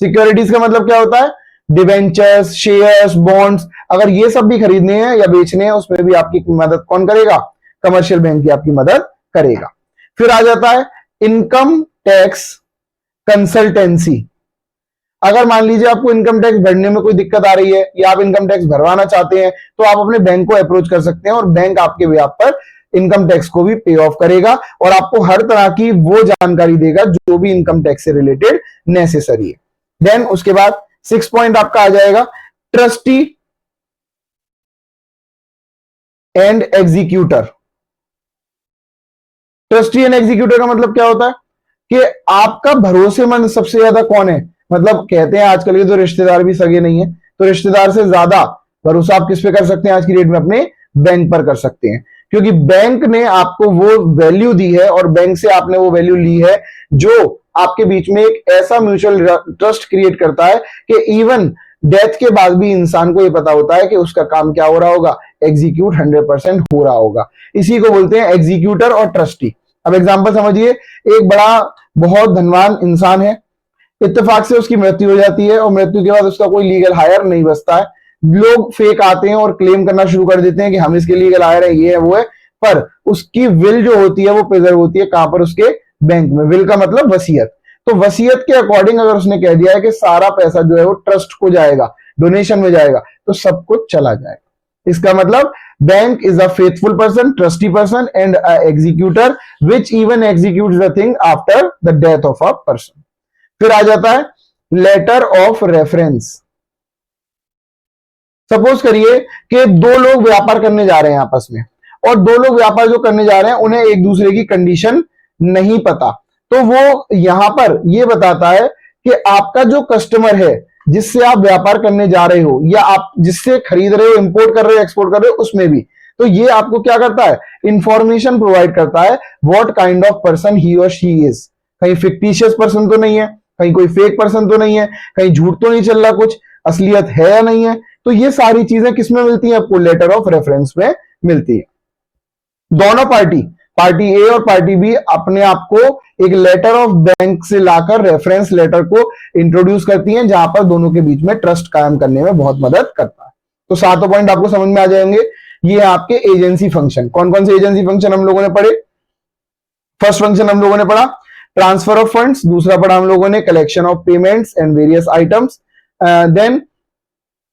Securities का मतलब क्या होता है? Debentures, shares, bonds. अगर ये सब भी खरीदने हैं या बेचने हैं उसमें भी आपकी मदद कौन करेगा? कमर्शियल बैंक ही आपकी मदद करेगा। फिर आ जाता है इनकम टैक्स कंसल्टेंसी। अगर मान लीजिए आपको इनकम टैक्स भरने में कोई दिक्कत आ रही है या आप इनकम टैक्स भरवाना चाहते हैं तो आप अपने बैंक को अप्रोच कर सकते हैं और बैंक आपके ब्याज पर इनकम टैक्स को भी पे ऑफ करेगा और आपको हर तरह की वो जानकारी देगा जो भी इनकम टैक्स से रिलेटेड नेसेसरी है। देन उसके बाद 6 पॉइंट आपका आ जाएगा, trustee and executor. Trustee and executor का मतलब क्या होता है कि आपका भरोसेमंद सबसे ज्यादा कौन है? मतलब कहते हैं आजकल के तो रिश्तेदार भी सगे नहीं है, तो रिश्तेदार से ज्यादा भरोसा आप किस पे कर सकते हैं आज की डेट में? अपने बैंक पर कर सकते हैं, क्योंकि बैंक ने आपको वो वैल्यू दी है और बैंक से आपने वो वैल्यू ली है जो आपके बीच में एक ऐसा म्यूचुअल ट्रस्ट क्रिएट करता है कि इवन डेथ के बाद भी इंसान को ये पता होता है कि उसका काम क्या हो रहा होगा? एग्जीक्यूट 100% हो रहा होगा। इसी को बोलते हैं एग्जीक्यूटर और ट्रस्टी। अब एग्जांपल समझिए, एक बड़ा बहुत धनवान इंसान है, इत्तेफाक से उसकी मृत्यु हो जाती है और मृत्यु के बाद उसका कोई लीगल हायर नहीं बचता है। लोग फेक आते हैं और क्लेम करना शुरू कर देते हैं कि हम इसके लीगल हायर है, ये है वो है, पर उसकी विल जो होती है वो प्रिजर्व होती है कहां पर? उसके बैंक में। विल का मतलब वसीयत। तो वसीयत के अकॉर्डिंग अगर उसने कह दिया है कि सारा पैसा जो है वो ट्रस्ट को जाएगा, डोनेशन में जाएगा, तो सब कुछ चला जाएगा। इसका मतलब bank is a faithful person, trustee person and executor which even executes the thing after the death of a person. फिर आ जाता है लेटर ऑफ रेफरेंस। सपोज करिए कि दो लोग व्यापार करने जा रहे हैं आपस में, और दो लोग व्यापार जो करने जा रहे हैं उन्हें एक दूसरे की कंडीशन नहीं पता, तो वो यहां पर ये बताता है कि आपका जो कस्टमर है जिससे आप व्यापार करने जा रहे हो या आप जिससे खरीद रहे हो, इंपोर्ट कर रहे हो, एक्सपोर्ट कर रहे हो, उसमें भी, तो ये आपको क्या करता है? इंफॉर्मेशन प्रोवाइड करता है व्हाट काइंड ऑफ पर्सन ही और शी इज। कहीं फिक्टिशियस पर्सन तो नहीं है, कहीं कोई फेक पर्सन तो नहीं है, कहीं झूठ तो नहीं चल रहा, कुछ असलियत है या नहीं है। तो ये सारी चीजें किसमें मिलती हैं? आपको लेटर ऑफ रेफरेंस में मिलती है। दोनों पार्टी ए और पार्टी बी अपने आप को एक लेटर ऑफ बैंक से लाकर रेफरेंस लेटर को इंट्रोड्यूस करती हैं, जहां पर दोनों के बीच में ट्रस्ट कायम करने में बहुत मदद करता है। तो 7 पॉइंट आपको समझ में आ जाएंगे। ये आपके एजेंसी फंक्शन। कौन कौन से एजेंसी फंक्शन हम लोगों ने पढ़े? फर्स्ट फंक्शन हम लोगों ने पढ़ा ट्रांसफर ऑफ फंड्स, दूसरा पढ़ा हम लोगों ने collection of payments and various items. Then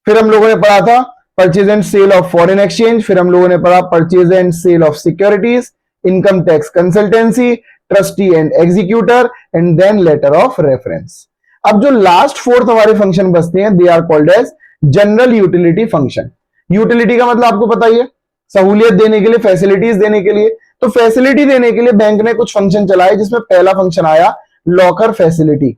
फिर हम लोगों ने पढ़ा था purchase and sale of foreign exchange, फिर हम लोगों ने पढ़ा purchase and sale of securities, income tax consultancy, trustee and executor, and then letter of reference. अब जो लास्ट फोर्थ हमारे फंक्शन बचते हैं, they are called as general utility function. Utility का मतलब आपको पता ही है, सहूलियत देने के लिए, फैसिलिटीज देने के लिए। तो फैसिलिटी देने के लिए बैंक ने कुछ फंक्शन चलाए, जिसमें पहला फंक्शन आया लॉकर फैसिलिटी।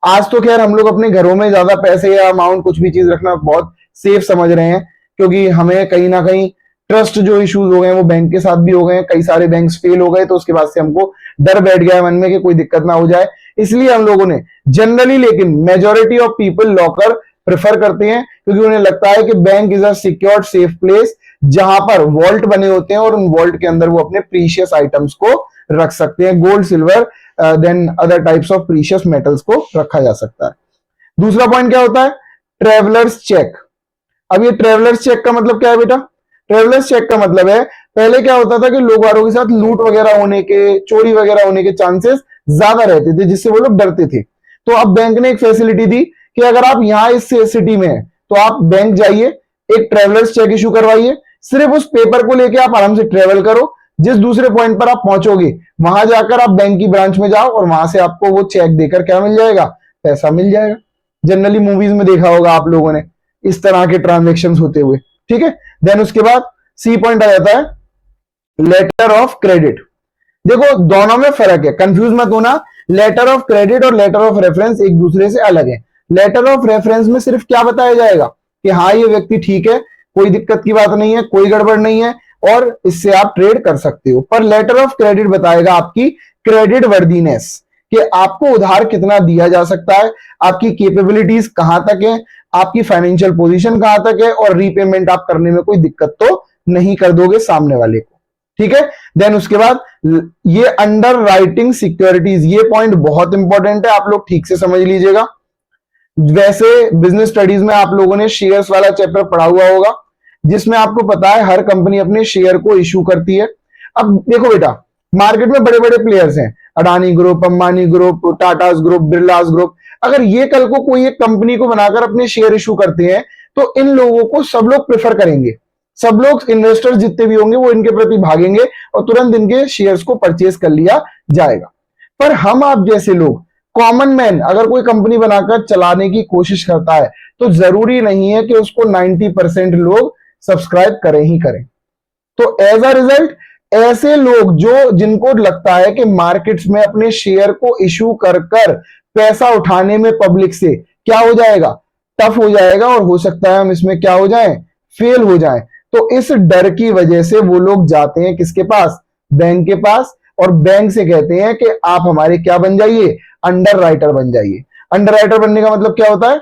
आज तो खैर हम लोग अपने घरों में ज्यादा पैसे या अमाउंट कुछ भी चीज रखना बहुत सेफ समझ रहे हैं, क्योंकि हमें कहीं ना कहीं ट्रस्ट जो इश्यूज हो गए वो बैंक के साथ भी हो गए, कई सारे बैंक्स फेल हो गए, तो उसके बाद से हमको डर बैठ गया है मन में कि कोई दिक्कत ना हो जाए। इसलिए हम लोगों ने जनरली, लेकिन majority of people locker prefer करते हैं, क्योंकि उन्हें लगता है कि bank is a secured safe place, जहां पर वॉल्ट बने होते हैं और उन वॉल्ट के अंदर वो अपने प्रीशियस आइटम्स को रख सकते हैं, gold, silver, then other types of precious metals को रखा जा सकता है। दूसरा पॉइंट क्या होता है, ट्रेवलर्स चेक। अब ये ट्रेवलर्स चेक का मतलब क्या है बेटा? ट्रेवलर्स चेक का मतलब है, पहले क्या होता था कि लोग वालों के साथ लूट वगैरह होने के, चोरी वगैरह होने के चांसेस ज्यादा रहते थे, जिससे वो लोग डरते थे। तो अब बैंक ने एक फैसिलिटी दी कि अगर आप यहां इस सिटी में हैं तो आप बैंक जाइए, एक ट्रेवलर्स चेक इशू करवाइए, सिर्फ उस पेपर को लेके आप आराम से ट्रेवल करो, जिस दूसरे पॉइंट पर आप पहुंचोगे वहां जाकर आप बैंक की ब्रांच में जाओ और वहां से आपको वो चेक देकर क्या मिल जाएगा? पैसा मिल जाएगा। जनरली मूवीज में देखा होगा आप लोगों ने इस तरह के ट्रांजेक्शन होते हुए, ठीक है। देन उसके बाद सी पॉइंट आ जाता है लेटर ऑफ क्रेडिट। देखो दोनों में फर्क है, कंफ्यूज मत होना। लेटर ऑफ क्रेडिट और लेटर ऑफ रेफरेंस एक दूसरे से अलग है। लेटर ऑफ रेफरेंस में सिर्फ क्या बताया जाएगा कि हाँ ये व्यक्ति ठीक है, कोई दिक्कत की बात नहीं है, कोई गड़बड़ नहीं है और इससे आप ट्रेड कर सकते हो। पर लेटर ऑफ क्रेडिट बताएगा आपकी क्रेडिट वर्दीनेस, कि आपको उधार कितना दिया जा सकता है, आपकी कैपेबिलिटीज कहां तक है, आपकी फाइनेंशियल पोजीशन कहां तक है, और रीपेमेंट आप करने में कोई दिक्कत तो नहीं कर दोगे सामने वाले को, ठीक है। देन उसके बाद ये अंडर राइटिंग सिक्योरिटीज, ये पॉइंट बहुत इंपॉर्टेंट है, आप लोग ठीक से समझ लीजिएगा। वैसे बिजनेस स्टडीज में आप लोगों ने शेयर्स वाला चैप्टर पढ़ा हुआ होगा, जिसमें आपको पता है हर कंपनी अपने शेयर को इशू करती है। अब देखो बेटा, मार्केट में बड़े बड़े प्लेयर्स हैं, Adani group, Ambani group, Tatas group, Birlas group. अगर ये कल को कोई एक कंपनी को बनाकर अपने शेयर इशू करते हैं तो इन लोगों को सब लोग प्रेफर करेंगे, सब लोग इन्वेस्टर्स जितने भी होंगे वो इनके प्रति भागेंगे और तुरंत इनके शेयर्स को परचेज कर लिया जाएगा। पर हम आप जैसे लोग, कॉमन मैन, अगर कोई कंपनी बनाकर चलाने की कोशिश करता है तो जरूरी नहीं है कि उसको 90% लोग सब्सक्राइब करें ही करें। तो एज अ रिजल्ट ऐसे लोग जो जिनको लगता है कि मार्केट्स में अपने शेयर को इशू कर कर पैसा उठाने में पब्लिक से क्या हो जाएगा, टफ हो जाएगा, और हो सकता है हम इसमें क्या हो जाएं, फेल हो जाएं। तो इस डर की वजह से वो लोग जाते हैं किसके पास? बैंक के पास, और बैंक से कहते हैं कि आप हमारे क्या बन जाइए? अंडर राइटर बन जाइए। अंडर राइटर बनने का मतलब क्या होता है?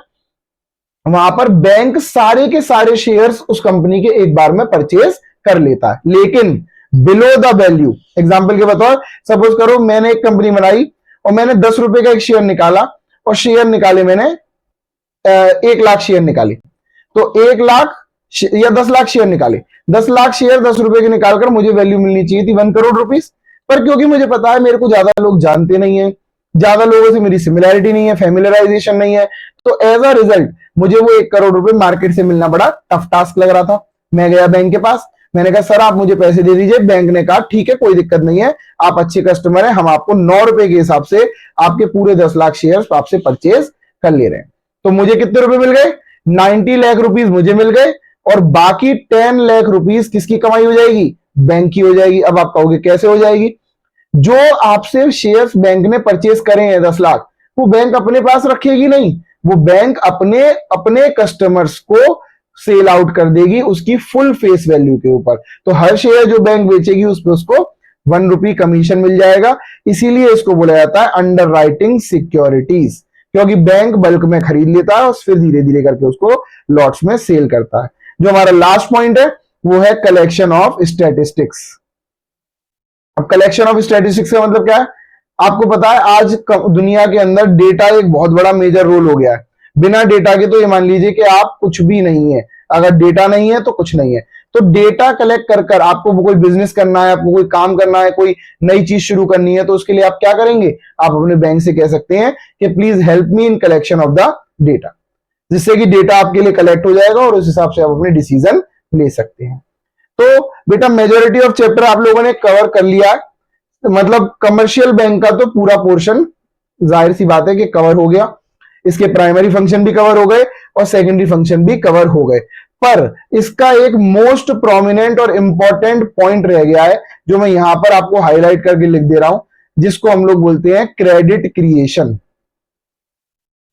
वहां पर बैंक सारे के सारे शेयर्स उस कंपनी के एक बार में परचेज कर लेता है, लेकिन बिलो द वैल्यू। एग्जांपल के बतौर सपोज करो मैंने एक कंपनी बनाई और मैंने 10 रुपए का एक शेयर निकाला, और शेयर निकाले मैंने 1 लाख शेयर निकाले, तो 1 लाख या 10 लाख शेयर निकाले, 10 लाख शेयर 10 रुपए के निकालकर मुझे वैल्यू मिलनी चाहिए थी 1 करोड़ रुपीस। पर क्योंकि मुझे पता है मेरे को ज्यादा लोग जानते नहीं है, ज्यादा लोगों से मेरी सिमिलैरिटी नहीं है, फैमिलियराइजेशन नहीं है, तो एज अ रिजल्ट मुझे वो 1 करोड़ रुपए मार्केट से मिलना बड़ा टफ टास्क लग रहा था। मैं गया बैंक के पास, मैंने कहा सर आप मुझे पैसे दे दीजिए। बैंक ने कहा ठीक है कोई दिक्कत नहीं है, आप अच्छे कस्टमर हैं, हम आपको 9 रुपए के हिसाब से आपके पूरे 10 लाख शेयर आपसे परचेज कर ले रहे हैं। तो मुझे कितने रुपए मिल गए? 90 लाख रुपीस मुझे मिल गए, और बाकी 10 लाख रुपीस किसकी कमाई हो जाएगी? बैंक की हो जाएगी। अब आप कहोगे कैसे हो जाएगी? जो आपसे शेयर्स बैंक ने परचेज करे हैं 10 लाख, वो बैंक अपने पास रखेगी नहीं, वो बैंक अपने अपने कस्टमर्स को सेल आउट कर देगी उसकी फुल फेस वैल्यू के ऊपर। तो हर शेयर जो बैंक बेचेगी उस पर उसको 1 रुपी कमीशन मिल जाएगा। इसीलिए इसको बोला जाता है अंडर राइटिंग सिक्योरिटीज, क्योंकि बैंक बल्क में खरीद लेता है और फिर धीरे धीरे करके उसको लॉट्स में सेल करता है। जो हमारा लास्ट पॉइंट है वो है कलेक्शन ऑफ स्टैटिस्टिक्स। अब कलेक्शन ऑफ स्टैटिस्टिक्स का मतलब क्या है? आपको पता है आज दुनिया के अंदर डेटा एक बहुत बड़ा मेजर रोल हो गया है। बिना डेटा के तो ये मान लीजिए कि आप कुछ भी नहीं है, अगर डेटा नहीं है तो कुछ नहीं है। तो डेटा कलेक्ट कर कर आपको कोई बिजनेस करना है, आपको कोई काम करना है, कोई नई चीज शुरू करनी है, तो उसके लिए आप क्या करेंगे, आप अपने बैंक से कह सकते हैं कि please help me in collection of the data, जिससे कि डेटा आपके लिए कलेक्ट हो जाएगा और उस हिसाब से आप अपने डिसीजन ले सकते हैं। तो बेटा मेजोरिटी ऑफ चैप्टर आप लोगों ने कवर कर लिया है, मतलब कमर्शियल बैंक का तो पूरा पोर्शन जाहिर सी बात है कि कवर हो गया, इसके प्राइमरी फंक्शन भी कवर हो गए और सेकेंडरी फंक्शन भी कवर हो गए, पर इसका एक मोस्ट प्रोमिनेंट और इंपॉर्टेंट पॉइंट रह गया है जो मैं यहां पर आपको हाईलाइट करके लिख दे रहा हूं, जिसको हम लोग बोलते हैं क्रेडिट क्रिएशन।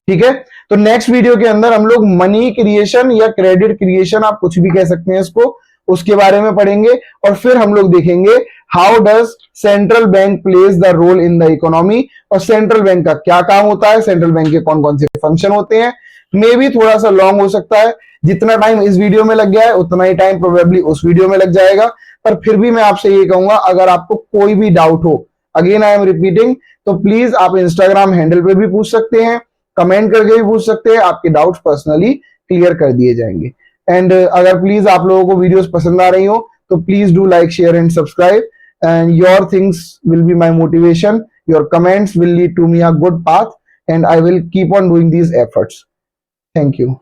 ठीक है, तो नेक्स्ट वीडियो के अंदर हम लोग मनी क्रिएशन या क्रेडिट क्रिएशन, आप कुछ भी कह सकते हैं इसको, उसके बारे में पढ़ेंगे और फिर हम लोग देखेंगे how does central bank plays the role in the economy, और सेंट्रल बैंक का क्या काम होता है, सेंट्रल बैंक के कौन कौन से फंक्शन होते हैं। मे भी थोड़ा सा लॉन्ग हो सकता है, जितना टाइम इस वीडियो में लग गया है उतना ही टाइम प्रोबेबली उस वीडियो में लग जाएगा, पर फिर भी मैं आपसे ये कहूंगा अगर आपको कोई भी डाउट हो, अगेन आई एम रिपीटिंग, तो प्लीज आप इंस्टाग्राम हैंडल पे भी पूछ सकते हैं, कमेंट करके भी पूछ सकते हैं, आपके डाउट्स पर्सनली क्लियर कर दिए जाएंगे। एंड अगर प्लीज आप लोगों को वीडियोस पसंद आ रही हो तो please do like, share and subscribe, and your things will be my motivation, your comments will lead to me a good path, and I will keep on doing these efforts. Thank you.